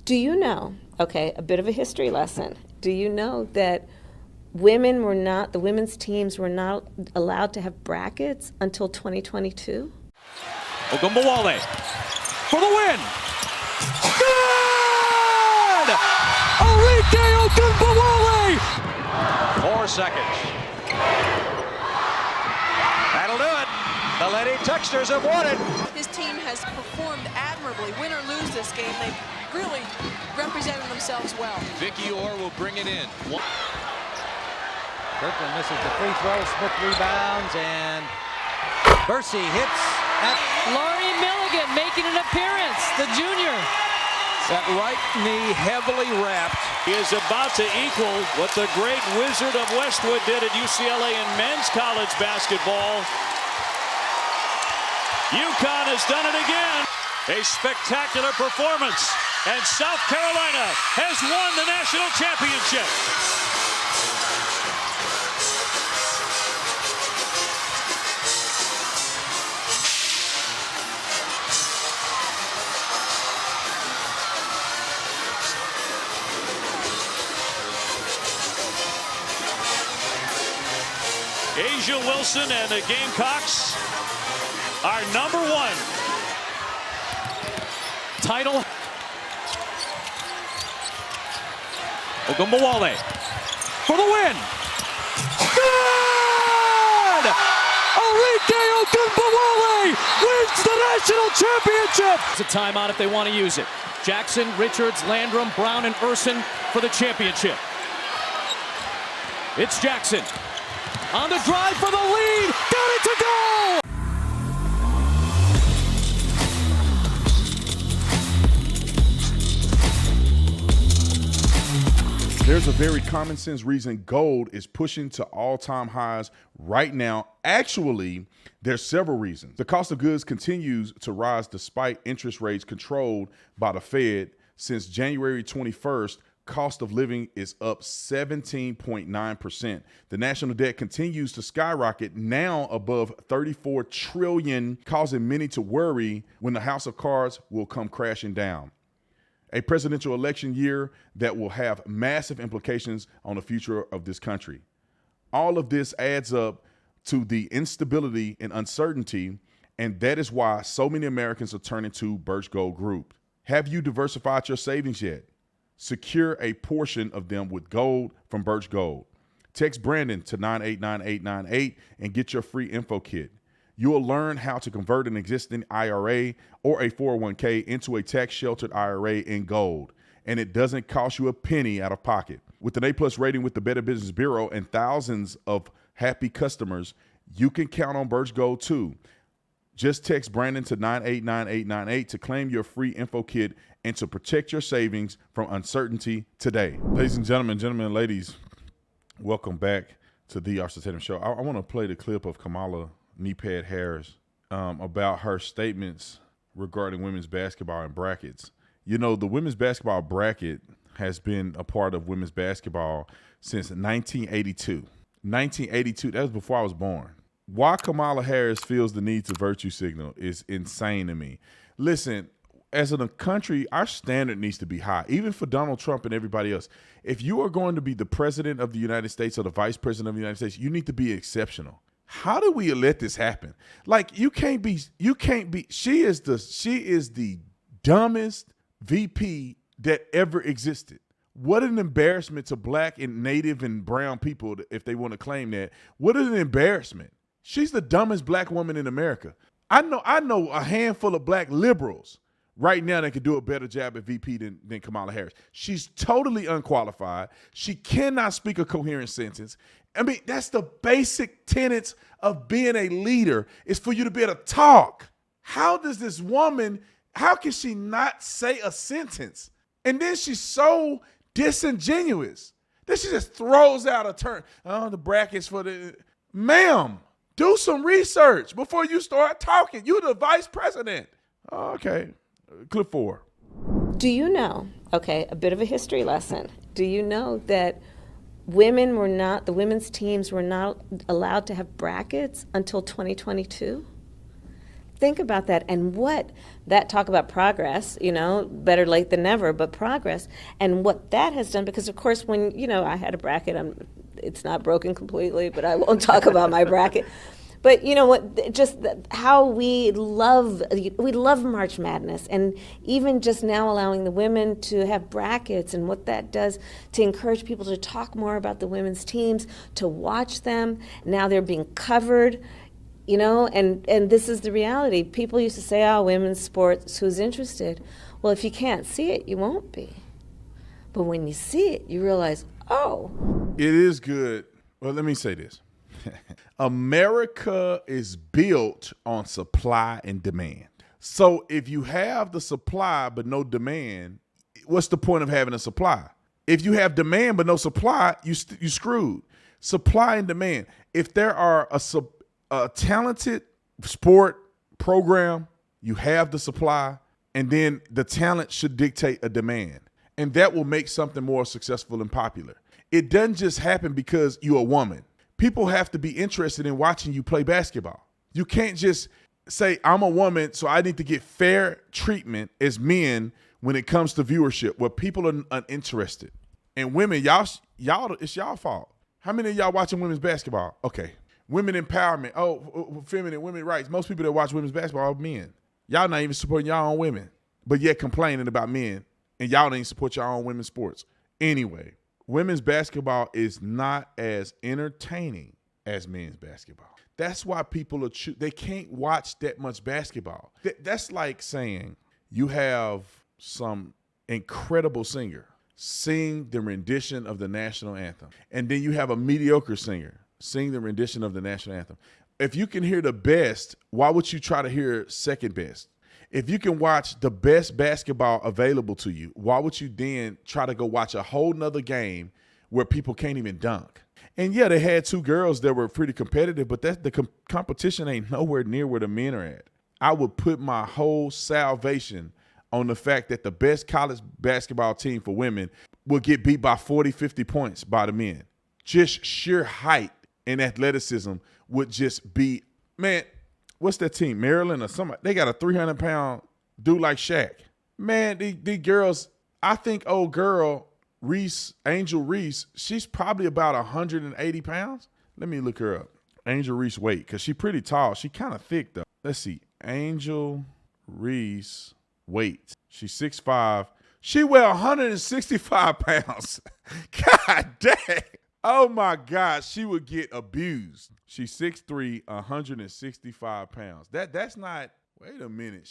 Do you know, okay, a bit of a history lesson. Do you know that the women's teams were not allowed to have brackets until 2022? Ogunbowale for the win. Good! Arike Ogunbowale! 4 seconds. That'll do it. The Lady Texters have won it. His team has performed admirably. Win or lose this game, they've really represented themselves well. Vicky Orr will bring it in. Kirkland misses the free throw. Smith rebounds, and Bursey hits at Laurie Milligan making an appearance, the junior. That right knee heavily wrapped. He is about to equal what the great Wizard of Westwood did at UCLA in men's college basketball. UConn has done it again. A spectacular performance, and South Carolina has won the national championship. Asia Wilson and the Gamecocks are #1. Title. Ogunbowale for the win. Good! Arike Ogunbowale wins the national championship. It's a timeout if they want to use it. Jackson, Richards, Landrum, Brown, and Urson for the championship. It's Jackson on the drive for the lead. Got it to go! There's a very common sense reason gold is pushing to all-time highs right now. Actually, there's several reasons. The cost of goods continues to rise despite interest rates controlled by the Fed. Since January 21st, cost of living is up 17.9%. The national debt continues to skyrocket, now above $34 trillion, causing many to worry when the house of cards will come crashing down. A presidential election year that will have massive implications on the future of this country. All of this adds up to the instability and uncertainty, and that is why so many Americans are turning to Birch Gold Group. Have you diversified your savings yet? Secure a portion of them with gold from Birch Gold. Text Brandon to 989898 and get your free info kit. You will learn how to convert an existing IRA or a 401k into a tax-sheltered IRA in gold, and it doesn't cost you a penny out of pocket. With an A+ rating with the Better Business Bureau and thousands of happy customers, you can count on Birch Gold too. Just text Brandon to 989898 to claim your free info kit and to protect your savings from uncertainty today. Ladies and gentlemen, and ladies, welcome back to the Arthur Tatum Show. I want to play the clip of Kamala Knee-Pad Harris about her statements regarding women's basketball and brackets. You know, the women's basketball bracket has been a part of women's basketball since 1982. 1982, that was before I was born. Why Kamala Harris feels the need to virtue signal is insane to me. Listen, as in a country, our standard needs to be high, even for Donald Trump and everybody else. If you are going to be the president of the United States or the vice president of the United States, you need to be exceptional. How do we let this happen? Like, she is the dumbest VP that ever existed. What an embarrassment to black and native and brown people, if they want to claim that. What an embarrassment. She's the dumbest black woman in America. I know a handful of black liberals right now that could do a better job at VP than Kamala Harris. She's totally unqualified. She cannot speak a coherent sentence. I mean, that's the basic tenets of being a leader, is for you to be able to talk. How does this woman, how can she not say a sentence? And then she's so disingenuous that she just throws out a term. Oh, the brackets for the, ma'am, do some research before you start talking. You're the vice president. Okay, clip 4. Do you know, okay, a bit of a history lesson. Do you know that the women's teams were not allowed to have brackets until 2022? think about that and what that, talk about progress, better late than never, but progress, and what that has done. Because of course, when, I had a bracket, it's not broken completely, but I won't talk about my bracket. But you know what? Just how we love March Madness, and even just now allowing the women to have brackets, and what that does to encourage people to talk more about the women's teams, to watch them. Now they're being covered, and this is the reality. People used to say, "Oh, women's sports, who's interested?" Well, if you can't see it, you won't be. But when you see it, you realize, oh, it is good. Well, let me say this. America is built on supply and demand. So if you have the supply but no demand, what's the point of having a supply? If you have demand but no supply, you screwed. Supply and demand. If there are a talented sport program, you have the supply, and then the talent should dictate a demand. And that will make something more successful and popular. It doesn't just happen because you're a woman. People have to be interested in watching you play basketball. You can't just say, I'm a woman, so I need to get fair treatment as men when it comes to viewership, where people are uninterested. And women, y'all, it's y'all fault. How many of y'all watching women's basketball? Okay. Women empowerment. Oh, feminine, women's rights. Most people that watch women's basketball are men. Y'all not even supporting y'all own women, but yet complaining about men, and y'all ain't support your own women's sports. Anyway, women's basketball is not as entertaining as men's basketball. That's why people they can't watch that much basketball. That's like saying you have some incredible singer sing the rendition of the national anthem, and then you have a mediocre singer sing the rendition of the national anthem. If you can hear the best, why would you try to hear second best? If you can watch the best basketball available to you, why would you then try to go watch a whole nother game where people can't even dunk? And yeah, they had two girls that were pretty competitive, but the competition ain't nowhere near where the men are at. I would put my whole salvation on the fact that the best college basketball team for women will get beat by 40, 50 points by the men. Just sheer height and athleticism would just be, man, what's that team, Maryland or somebody? They got a 300-pound dude like Shaq. Man, these girls, I think old girl, Angel Reese, she's probably about 180 pounds. Let me look her up. Angel Reese weight, because she's pretty tall. She kind of thick, though. Let's see. Angel Reese weight. She's 6'5". She weighs 165 pounds. God dang. Oh, my God. She would get abused. She's 6'3", 165 pounds. That's not, wait a minute.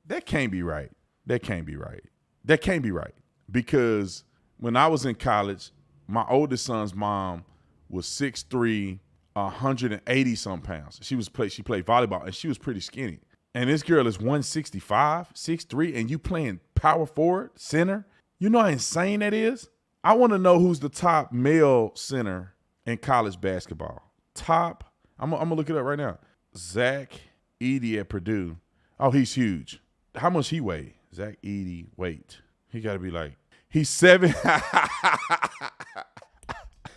That can't be right. That can't be right. That can't be right. Because when I was in college, my oldest son's mom was 6'3", 180-some pounds. She played volleyball, and she was pretty skinny. And this girl is 165, 6'3", and you playing power forward, center? You know how insane that is? I want to know who's the top male center in college basketball. Top, I'm going to look it up right now. Zach Edey at Purdue. Oh, he's huge. How much he weigh? Zach Edey, weight. He got to be like, he's 7.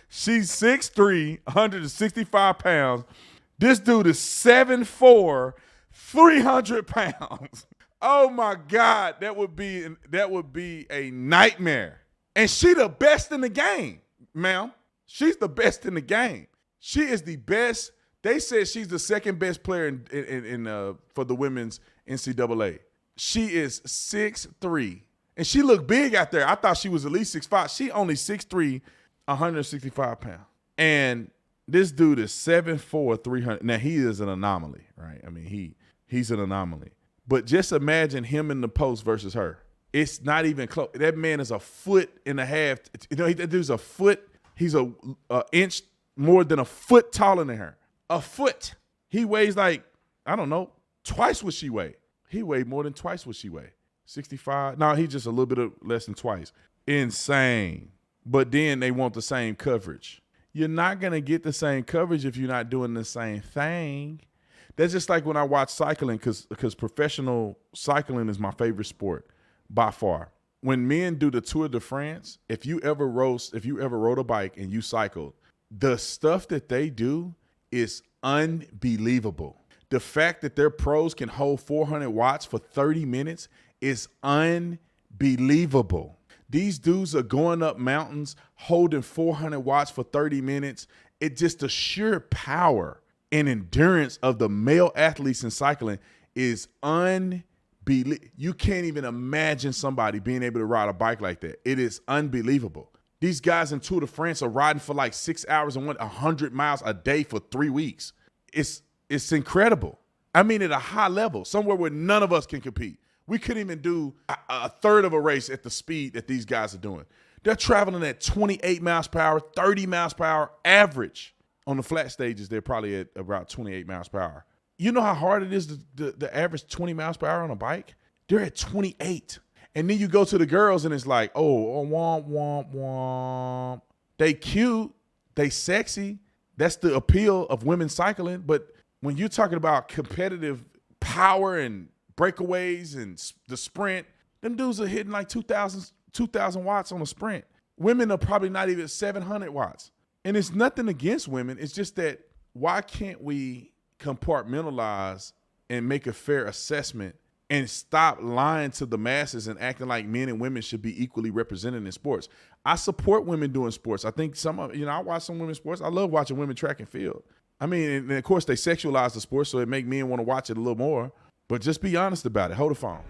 She's 6'3", 165 pounds. This dude is 7'4", 300 pounds. Oh my God, that would be a nightmare. And she the best in the game, ma'am. She's the best in the game. She is the best. They said she's the second best player in for the women's NCAA. She is 6'3", and she looked big out there. I thought she was at least 6'5". She only 6'3", 165 pounds. And this dude is 7'4", 300. Now, he is an anomaly, right? I mean, he's an anomaly. But just imagine him in the post versus her. It's not even close. That man is a foot and a half. You know, that dude's a foot. He's a inch more than a foot taller than her. A foot. He weighs like, I don't know, twice what she weighed. He weighed more than twice what she weighed. 65. No, he's just a little bit less than twice. Insane. But then they want the same coverage. You're not going to get the same coverage if you're not doing the same thing. That's just like when I watch cycling, because professional cycling is my favorite sport by far. When men do the Tour de France, if you ever rode a bike and you cycled, the stuff that they do is unbelievable. The fact that their pros can hold 400 watts for 30 minutes is unbelievable. These dudes are going up mountains holding 400 watts for 30 minutes. It's just the sheer power and endurance of the male athletes in cycling is unbelievable. You can't even imagine somebody being able to ride a bike like that. It is unbelievable. These guys in Tour de France are riding for like 6 hours and 100 miles a day for 3 weeks. It's incredible. I mean, at a high level, somewhere where none of us can compete. We couldn't even do a third of a race at the speed that these guys are doing. They're traveling at 28 miles per hour, 30 miles per hour average. On the flat stages, they're probably at about 28 miles per hour. You know how hard it is to average 20 miles per hour on a bike? They're at 28. And then you go to the girls and it's like, oh, womp, womp, womp. They cute. They sexy. That's the appeal of women cycling. But when you're talking about competitive power and breakaways and the sprint, them dudes are hitting like 2,000 watts on a sprint. Women are probably not even 700 watts. And it's nothing against women. It's just that why can't we compartmentalize and make a fair assessment and stop lying to the masses and acting like men and women should be equally represented in sports? I support women doing sports. I think I watch some women's sports. I love watching women track and field. I mean, and of course they sexualize the sport, so it make men want to watch it a little more. But just be honest about it. Hold the phone.